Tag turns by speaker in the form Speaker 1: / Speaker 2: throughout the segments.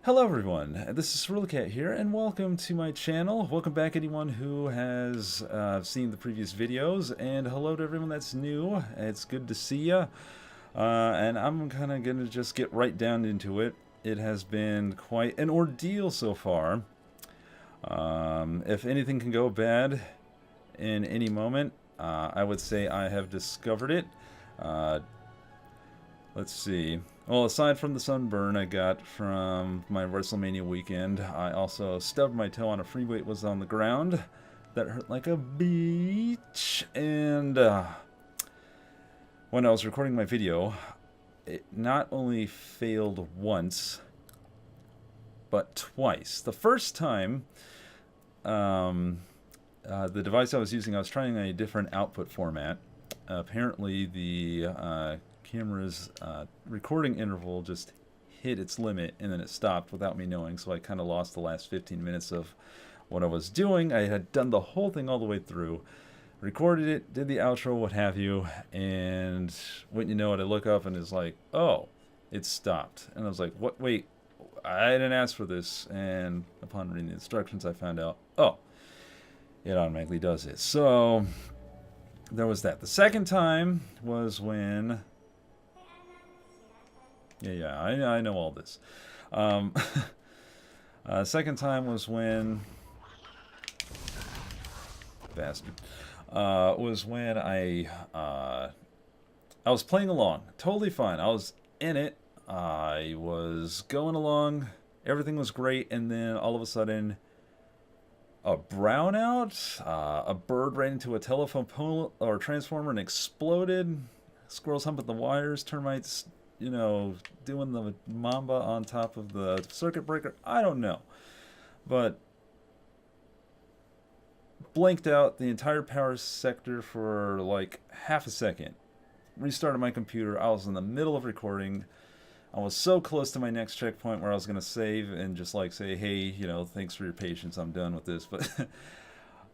Speaker 1: Hello everyone, this is Cerulikat here, and welcome to my channel. Welcome back anyone who has seen the previous videos, and hello to everyone that's new. It's good to see you, and I'm kind of going to just get right down into it. It has been quite an ordeal so far. If anything can go bad in any moment, I would say I have discovered it. Let's see. Well, aside from the sunburn I got from my WrestleMania weekend, I also stubbed my toe on a free weight was on the ground. That hurt like a beach. And when I was recording my video, it not only failed once, but twice. The first time, the device I was using, I was trying a different output format. Apparently, the camera's recording interval just hit its limit and then it stopped without me knowing, so I kind of lost the last 15 minutes of what I was doing. I had done the whole thing all the way through, recorded it, did the outro, what have you, and wouldn't you know it, I look up and it's like, oh, it stopped. And I was like, what? Wait, I didn't ask for this. And upon reading the instructions I found out, oh, it automatically does it. So there was that. The second time was when I know all this. Second time was when bastard was when I was playing along, totally fine. I was in it. I was going along. Everything was great, and then all of a sudden, a brownout. A bird ran into a telephone pole or transformer and exploded. Squirrels humping the wires. Termites, you know, doing the mamba on top of the circuit breaker. I don't know. But blanked out the entire power sector for like half a second. Restarted my computer. I was in the middle of recording. I was so close to my next checkpoint where I was going to save and just like say, hey, you know, thanks for your patience. I'm done with this. But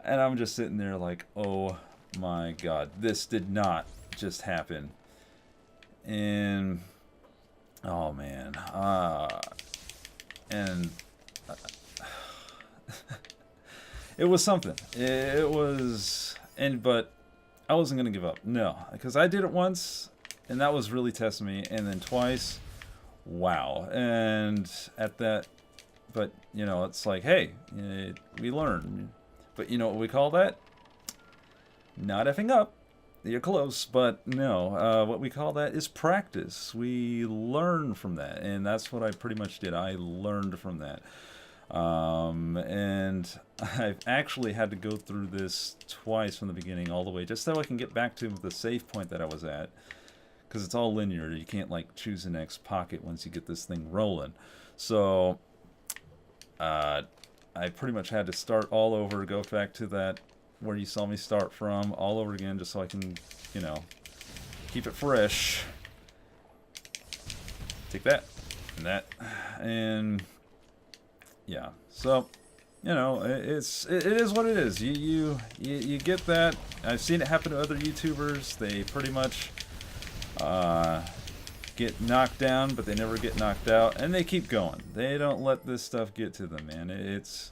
Speaker 1: and I'm just sitting there like, oh my God, this did not just happen. And oh man, and it was something. It was, but I wasn't gonna give up. No, because I did it once, and that was really testing me, and then twice. Wow. And at that, but you know, it's like, hey, we learn. But you know what we call that? Not effing up. You're close, but no. What we call that is practice. We learn from that, and that's what I pretty much did. I learned from that. And I've actually had to go through this twice from the beginning all the way, just so I can get back to the save point that I was at. Because it's all linear. You can't, like, choose the next pocket once you get this thing rolling. So, I pretty much had to start all over, go back to that where you saw me start from, all over again, just so I can, you know, keep it fresh. Take that and that, and yeah. So, you know, it is what it is. You get that. I've seen it happen to other YouTubers. They pretty much get knocked down, but they never get knocked out, and they keep going. They don't let this stuff get to them, man. It's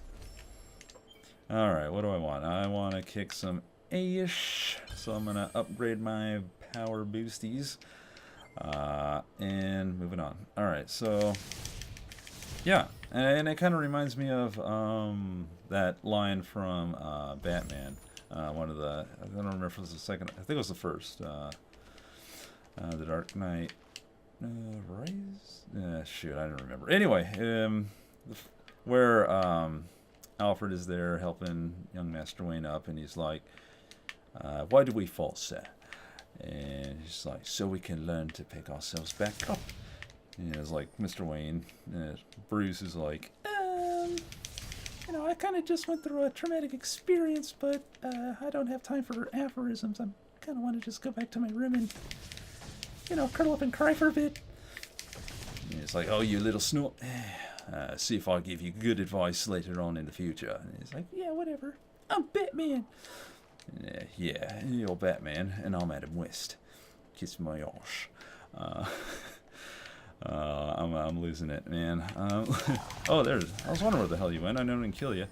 Speaker 1: alright, what do I want? I want to kick some A-ish, so I'm going to upgrade my power boosties. And moving on. Alright, so yeah, and it kind of reminds me of that line from Batman. One of the, I don't remember if it was the second, I think it was the first. The Dark Knight Rise? Shoot, I don't remember. Anyway, where Alfred is there helping young Master Wayne up, and he's like, why do we fall, sir? And he's like, so we can learn to pick ourselves back up. And it's like, Mr. Wayne, Bruce is like, you know, I kind of just went through a traumatic experience, but I don't have time for aphorisms. I kind of want to just go back to my room and, you know, curl up and cry for a bit. And it's like, oh, you little snort. See if I give you good advice later on in the future. And he's like, yeah, whatever. I'm Batman. Yeah, you're Batman, and I'm Adam West. Kiss my arse. I'm losing it, man. Oh, there's. I was wondering where the hell you went. I didn't kill you.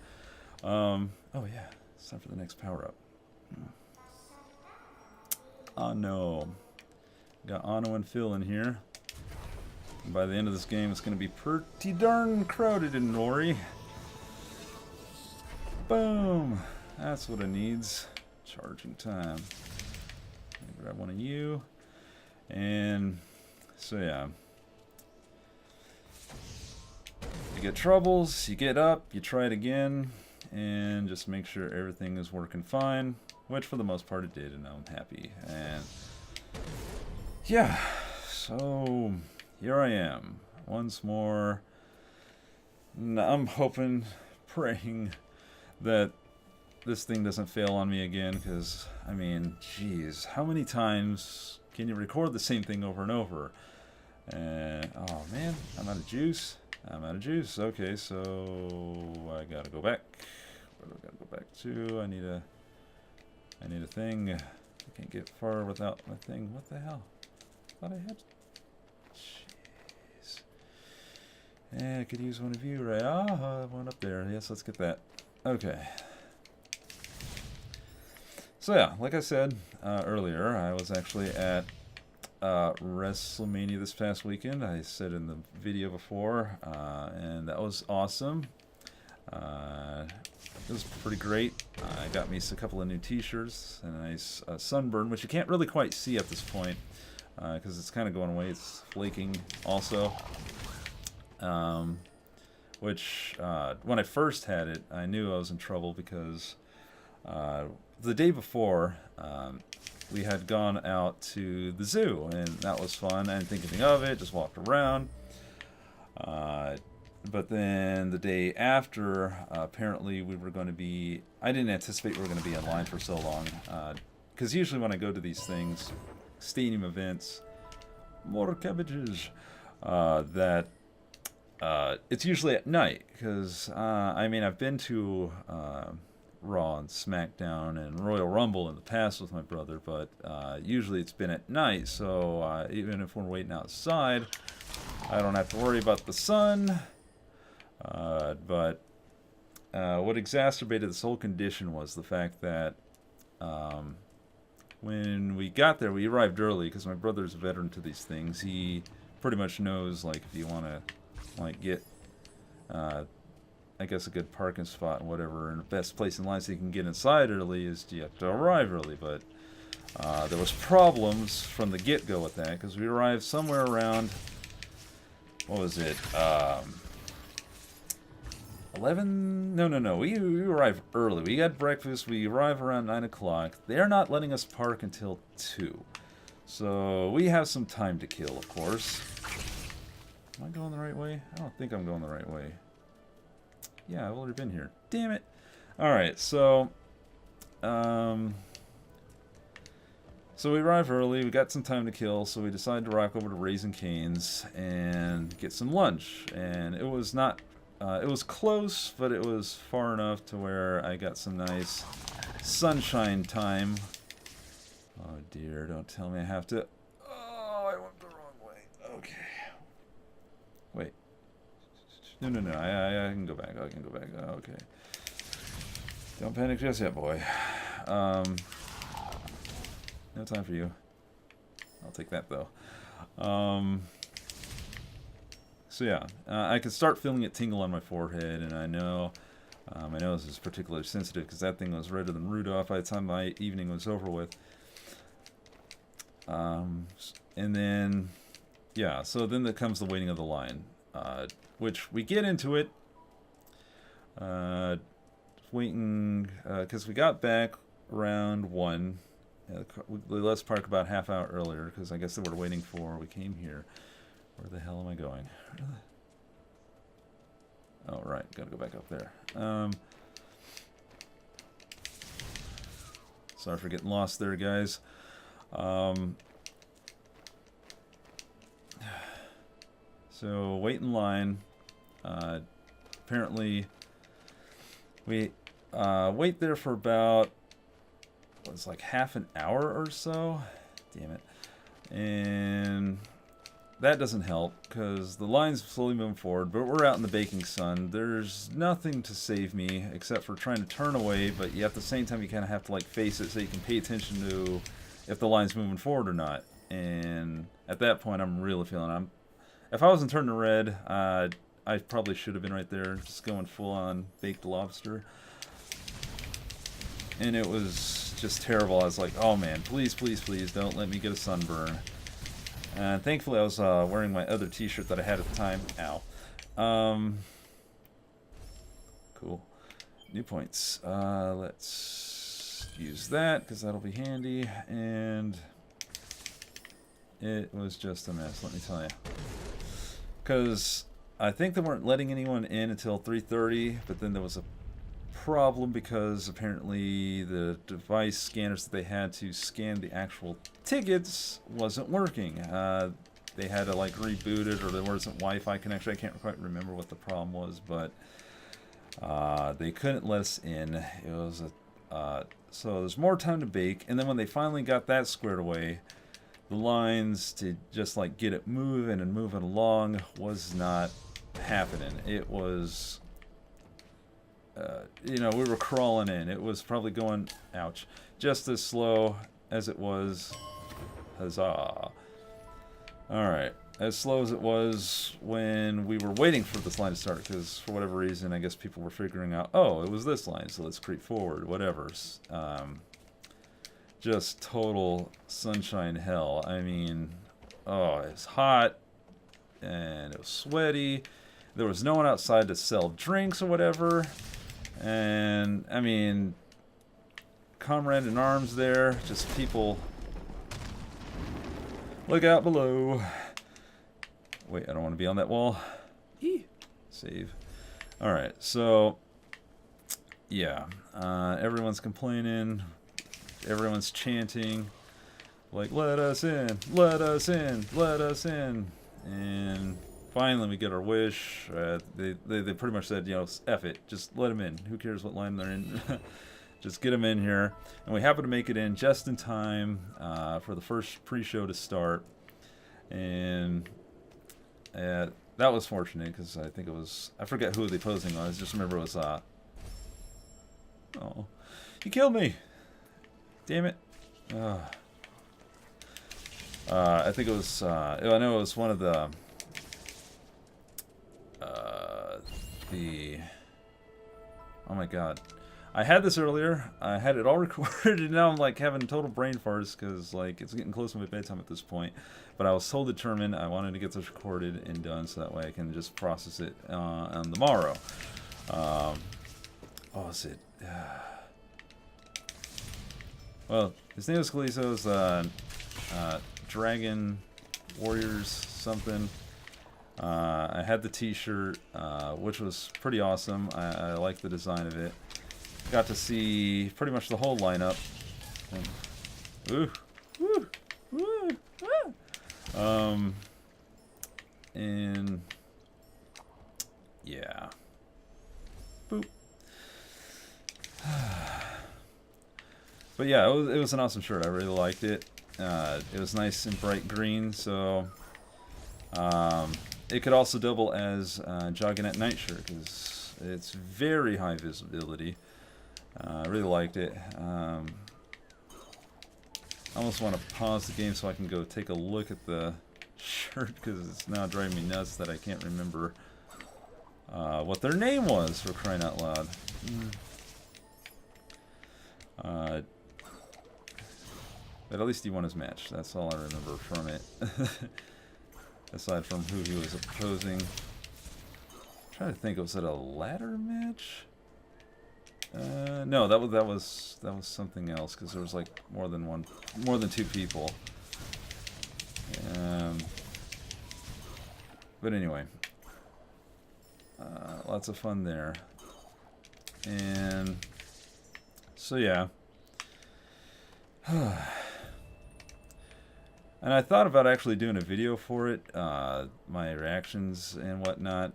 Speaker 1: Oh yeah, it's time for the next power up. Oh no, got Anno and Phil in here. And by the end of this game, it's going to be pretty darn crowded in Nori. Boom. That's what it needs. Charging time. Grab one of you. And so yeah. You get troubles, you get up, you try it again, and just make sure everything is working fine, which for the most part it did, and I'm happy. And yeah, so here I am once more. I'm hoping, praying that this thing doesn't fail on me again, because I mean, geez, how many times can you record the same thing over and over? And oh man, I'm out of juice. I'm out of juice. Okay, so I gotta go back. Where do I gotta go back to? I need a thing. I can't get far without my thing. What the hell? Thought I had. Jeez. Yeah, I could use one of you, right? Ah, one up there. Yes, let's get that. Okay. So yeah, like I said earlier, I was actually at WrestleMania this past weekend. I said in the video before, and that was awesome. It was pretty great. I got me a couple of new t-shirts and a nice sunburn, which you can't really quite see at this point because it's kind of going away. It's flaking also, which when I first had it, I knew I was in trouble because the day before we had gone out to the zoo, and that was fun. I didn't think anything of it, just walked around. But then the day after, apparently we were going to be... I didn't anticipate we were going to be in line for so long. Because usually when I go to these things, stadium events, more cabbages, it's usually at night. Because, I mean, I've been to... Raw and SmackDown and Royal Rumble in the past with my brother, but usually it's been at night, so even if we're waiting outside, I don't have to worry about the sun. But what exacerbated this whole condition was the fact that when we got there, we arrived early because my brother's a veteran to these things. He pretty much knows, like, if you want to, like, get I guess a good parking spot and whatever, and the best place in line so you can get inside early is you have to arrive early. But there was problems from the get-go with that, because we arrived somewhere around, what was it, 11? No, we arrived early. We got breakfast, we arrived around 9 o'clock. They're not letting us park until 2. So we have some time to kill, of course. Am I going the right way? I don't think I'm going the right way. Yeah, I've already been here. Damn it. Alright, so... so we arrived early, we got some time to kill, so we decided to rock over to Raising Cane's and get some lunch. And it was not... it was close, but it was far enough to where I got some nice sunshine time. Oh dear, don't tell me I have to... Oh, I went the wrong way. Okay. Wait. No, I can go back. I can go back. Oh, okay. Don't panic just yet, boy. No time for you. I'll take that, though. So, yeah. I can start feeling it tingle on my forehead, and I know my nose is particularly sensitive because that thing was redder than Rudolph by the time my evening was over with. And then, yeah, so then there comes the waiting of the line. Which we get into it, waiting, because we got back around 1. We let us park about half hour earlier, because I guess they were waiting for, we came here. Where the hell am I going? Oh, right, gotta go back up there. Sorry for getting lost there, guys. So, wait in line. Apparently, we wait there for about, it was like half an hour or so. Damn it. And that doesn't help because the line's slowly moving forward, but we're out in the baking sun. There's nothing to save me except for trying to turn away, but at the same time you kind of have to like face it so you can pay attention to if the line's moving forward or not. And at that point I'm really feeling if I wasn't turning red, I probably should have been right there just going full on baked lobster. And it was just terrible. I was like, oh man, please, please, please don't let me get a sunburn. And thankfully I was wearing my other t-shirt that I had at the time. Ow. Cool. New points. Let's use that because that'll be handy. And it was just a mess, let me tell you. Because I think they weren't letting anyone in until 3:30, but then there was a problem because apparently the device scanners that they had to scan the actual tickets wasn't working. They had to like reboot it, or there wasn't Wi-Fi connection. I can't quite remember what the problem was, but they couldn't let us in. It was so there's more time to bake, and then when they finally got that squared away, the lines to just like get it moving and moving along was not happening. It was you know, we were crawling in. It was probably going, ouch, just as slow as it was. Huzzah. Alright, as slow as it was when we were waiting for this line to start, because for whatever reason, I guess people were figuring out, oh, it was this line, so let's creep forward, whatever. Just total sunshine hell. I mean, oh, it's hot, and it was sweaty. There was no one outside to sell drinks or whatever. And, I mean, comrade in arms there, just people. Look out below. Wait, I don't want to be on that wall. Eee. Save. Alright, so, yeah. Everyone's complaining. Everyone's chanting. Like, let us in, let us in, let us in. And finally we get our wish. They pretty much said, you know, F it, just let them in. Who cares what line they're in? Just get them in here. And we happen to make it in just in time for the first pre-show to start. And that was fortunate because I think it was, I forget who the opposing was. Just remember it was, oh, he killed me. Damn it. I think it was, I know it was one of the oh my god. I had this earlier, I had it all recorded, and now I'm like having total brain farts because like it's getting close to my bedtime at this point. But I was so determined I wanted to get this recorded and done so that way I can just process it on the morrow. What was it? Well, his name was Kaliso's Dragon Warriors something. I had the t-shirt, which was pretty awesome. I liked the design of it. Got to see pretty much the whole lineup. And, and yeah. Boop. But yeah, it was an awesome shirt. I really liked it. It was nice and bright green, so it could also double as jogging at night shirt because it's very high visibility. I really liked it. I almost want to pause the game so I can go take a look at the shirt because it's now driving me nuts that I can't remember what their name was, for crying out loud. But at least he won his match. That's all I remember from it. Aside from who he was opposing. I'm trying to think, was it a ladder match? No, that was something else because there was like more than two people. But anyway, lots of fun there. And so yeah. And I thought about actually doing a video for it, my reactions and whatnot,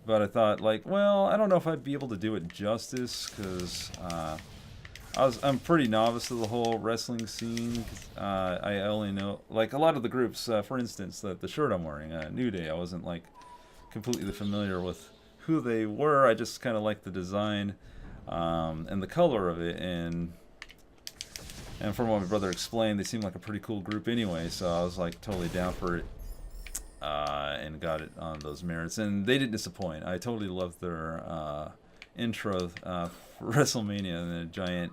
Speaker 1: but I thought, like, well, I don't know if I'd be able to do it justice, because I'm pretty novice to the whole wrestling scene. I only know, like, a lot of the groups, for instance, the shirt I'm wearing, New Day, I wasn't, like, completely familiar with who they were. I just kind of liked the design and the color of it, and from what my brother explained, they seemed like a pretty cool group anyway, so I was, like, totally down for it, and got it on those merits, and they didn't disappoint. I totally loved their intro for WrestleMania, and the giant,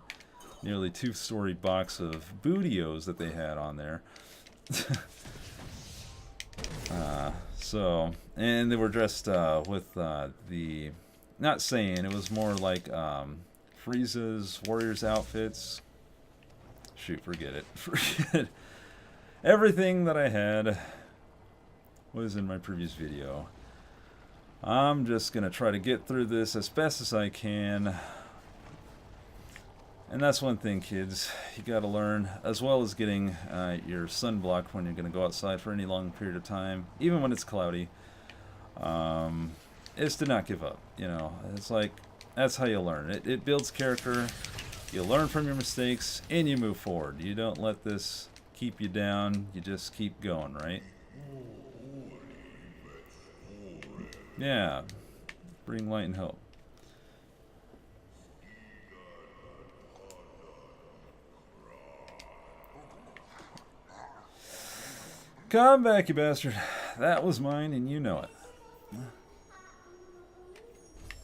Speaker 1: nearly 2-story box of Bootios that they had on there. And they were dressed with the, not saying, it was more like Frieza's Warriors outfits. Shoot, forget it. Forget it. Everything that I had was in my previous video. I'm just going to try to get through this as best as I can. And that's one thing, kids, you got to learn, as well as getting your sunblock when you're going to go outside for any long period of time, even when it's cloudy, is to not give up. You know, it's like, that's how you learn. It builds character, you learn from your mistakes, and you move forward. You don't let this keep you down, you just keep going, right? Yeah, bring light and hope. Come back, you bastard. That was mine, and you know it.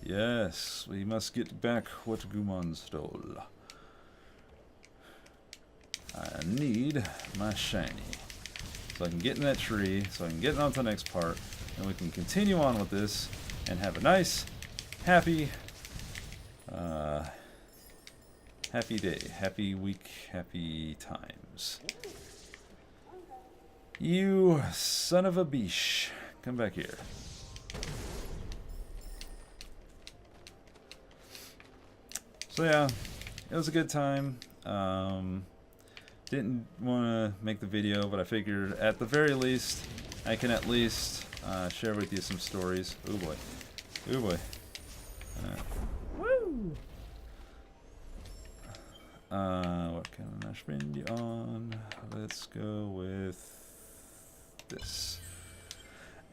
Speaker 1: Yes, we must get back what Gumon stole. I need my shiny. So I can get in that tree, so I can get on to the next part, and we can continue on with this, and have a nice, happy, happy day, happy week, happy times. You son of a biche. Come back here. So yeah, it was a good time. Didn't want to make the video, but I figured at the very least, I can at least share with you some stories. Oh boy. Oh boy. Woo! What can I spend you on? Let's go with this.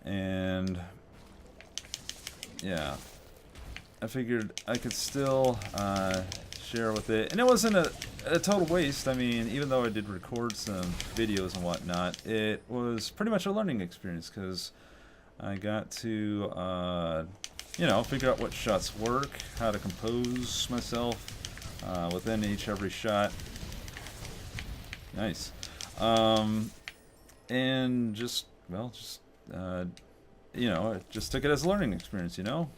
Speaker 1: And yeah, I figured I could still share with it, and it wasn't a total waste. I mean, even though I did record some videos and whatnot, it was pretty much a learning experience, because I got to you know, figure out what shots work, how to compose myself within every shot. Nice. And just, well, just you know, I just took it as a learning experience, you know?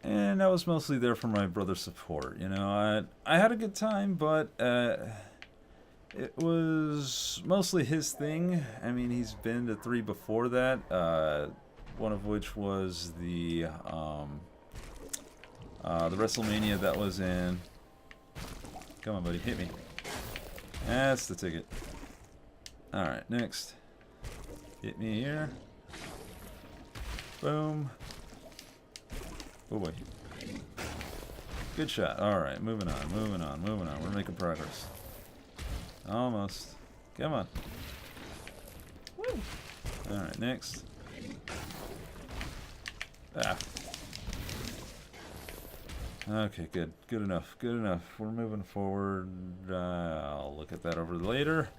Speaker 1: And I was mostly there for my brother's support, you know? I had a good time, but it was mostly his thing. I mean, he's been to 3 before that, one of which was the WrestleMania that was in... Come on, buddy, hit me. That's the ticket. Alright, next. Hit me here. Boom. Oh boy. Good shot. Alright, moving on, moving on, moving on. We're making progress. Almost. Come on. Woo! Alright, next. Ah. Okay, good. Good enough. Good enough. We're moving forward. I'll look at that over later.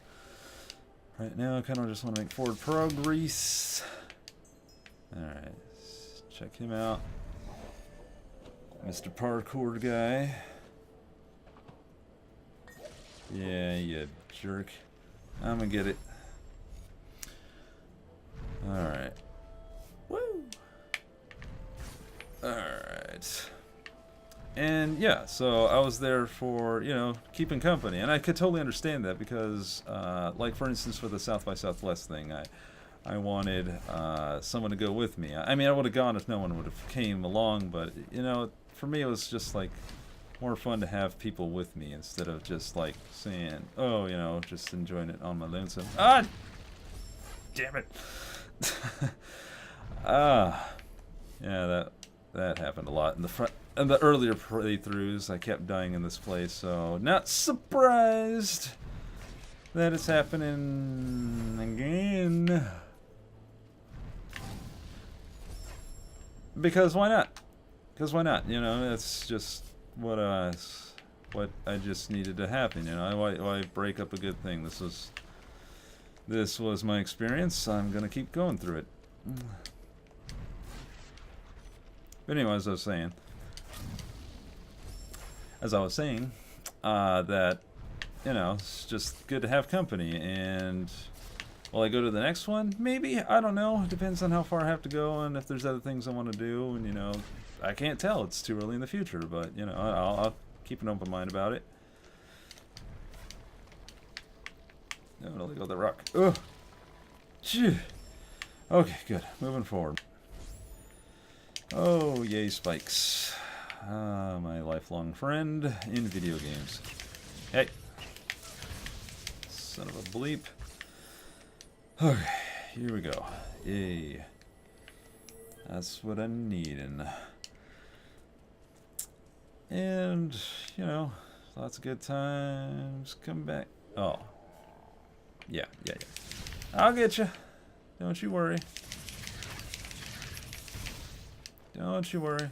Speaker 1: Right now, I kind of just want to make forward progress. Alright. Check him out. Mr. Parkour guy. Yeah, you jerk. I'm gonna get it. Alright. Woo! Alright. And yeah, so I was there for, you know, keeping company. And I could totally understand that because, like for instance, for the South by Southwest thing, I wanted someone to go with me. I mean, I would have gone if no one would have came along, but, you know, for me it was just like more fun to have people with me instead of just like saying, oh, you know, just enjoying it on my lonesome. Ah! Damn it! Yeah, that happened a lot in the earlier playthroughs. I kept dying in this place, so not surprised that it's happening again. Because why not? Because why not? You know, it's just what I just needed to happen. You know, why break up a good thing? This was my experience. I'm gonna keep going through it. But anyway, as I was saying, that, you know, it's just good to have company. And will I go to the next one? Maybe. I don't know. It depends on how far I have to go and if there's other things I want to do. And, you know, I can't tell. It's too early in the future. But, you know, I'll keep an open mind about it. No, let me go the rock. Ugh. Phew. Okay, good. Moving forward. Oh, yay, spikes. My lifelong friend in video games. Hey. Son of a bleep. Okay, here we go. Yay. That's what I'm needing. And, you know, lots of good times. Come back. Oh. Yeah. I'll get you. Don't you worry. Don't you worry.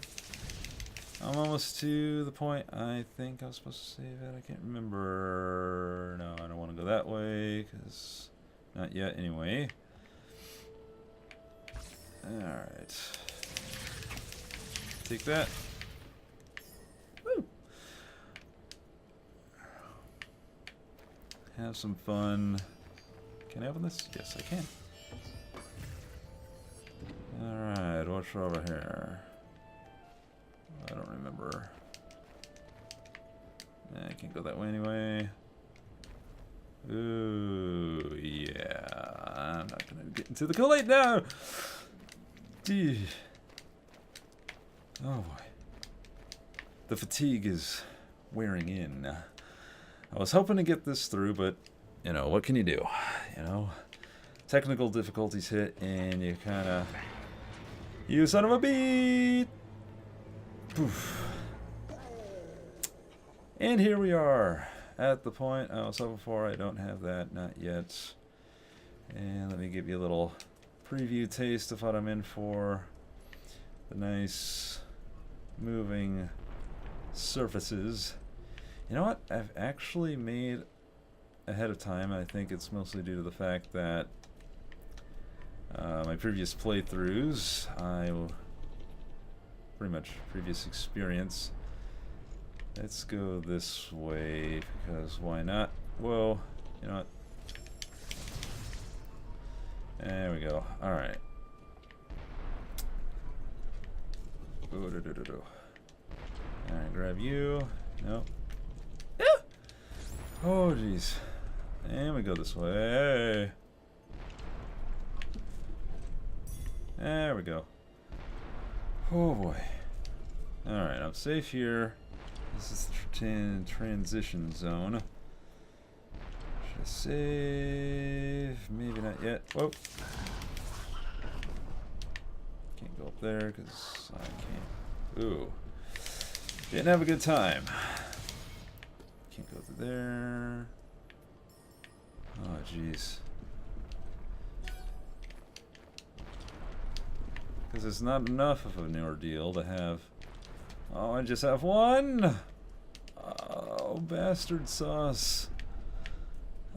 Speaker 1: I'm almost to the point I think I was supposed to save it. I can't remember. No, I don't want to go that way, because not yet anyway. Alright. Take that. Woo! Have some fun. Can I open this? Yes, I can. Alright, what's over here? I don't remember. I can't go that way anyway. Ooh, yeah. I'm not gonna get into the Kool-Aid now! Gee. Oh boy. The fatigue is wearing in. I was hoping to get this through, but, you know, what can you do? You know? Technical difficulties hit, and you kinda... You son of a beat! Poof. And here we are, at the point I was hoping for. I don't have that, not yet. And let me give you a little preview taste of what I'm in for. The nice moving surfaces. You know what? I've actually made ahead of time. I think it's mostly due to the fact that my previous playthroughs, pretty much previous experience. Let's go this way, because why not? Whoa, you know what? There we go. Alright. Alright, grab you. Nope. Yeah. Oh, jeez. And we go this way. There we go. Oh boy. Alright, I'm safe here. This is the transition zone. Should I save? Maybe not yet. Whoa. Can't go up there because I can't. Ooh. Didn't have a good time. Can't go through there. Oh, jeez. Because it's not enough of an ordeal to have... Oh, I just have one! Oh, bastard sauce.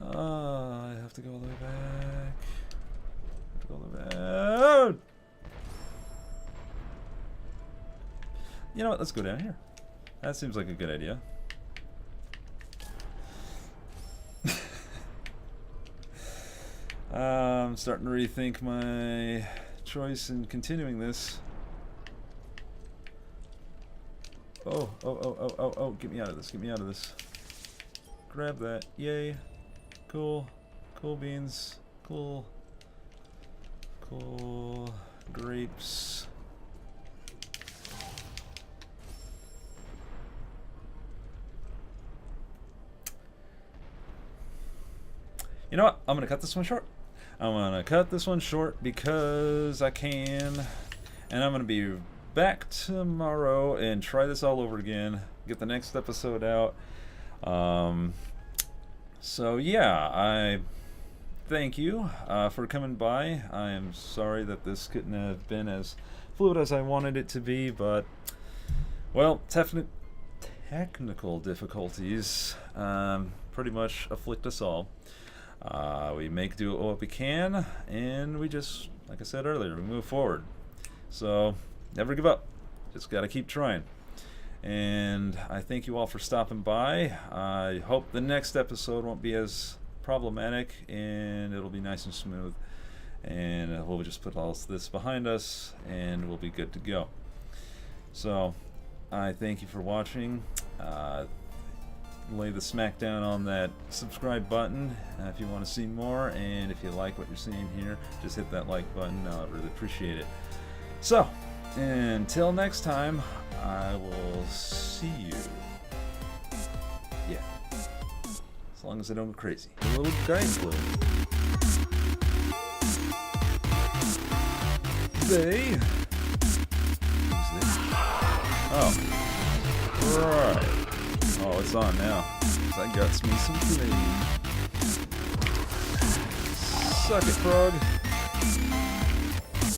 Speaker 1: Oh, I have to go all the way back. I have to go all the way back. Oh! You know what? Let's go down here. That seems like a good idea. I'm starting to rethink my choice in continuing this. Oh, get me out of this, get me out of this. Grab that, yay. Cool, cool beans, cool grapes. You know what, I'm gonna cut this one short. I'm gonna cut this one short because I can, and I'm gonna be back tomorrow and try this all over again. Get the next episode out. So yeah, I thank you for coming by. I am sorry that this couldn't have been as fluid as I wanted it to be, but well, technical difficulties pretty much afflict us all. We make do what we can, and we just, like I said earlier, we move forward. So never give up. Just got to keep trying. And I thank you all for stopping by. I hope the next episode won't be as problematic, and it'll be nice and smooth. And we'll just put all this behind us, and we'll be good to go. So I thank you for watching. Lay the smack down on that subscribe button if you want to see more, and if you like what you're seeing here, just hit that like button. I really appreciate it. So until next time, I will see you. Yeah, as long as I don't go crazy. A little dice load. They. Oh, right. Oh, it's on now. 'Cause I got me some flame. Suck it, frog.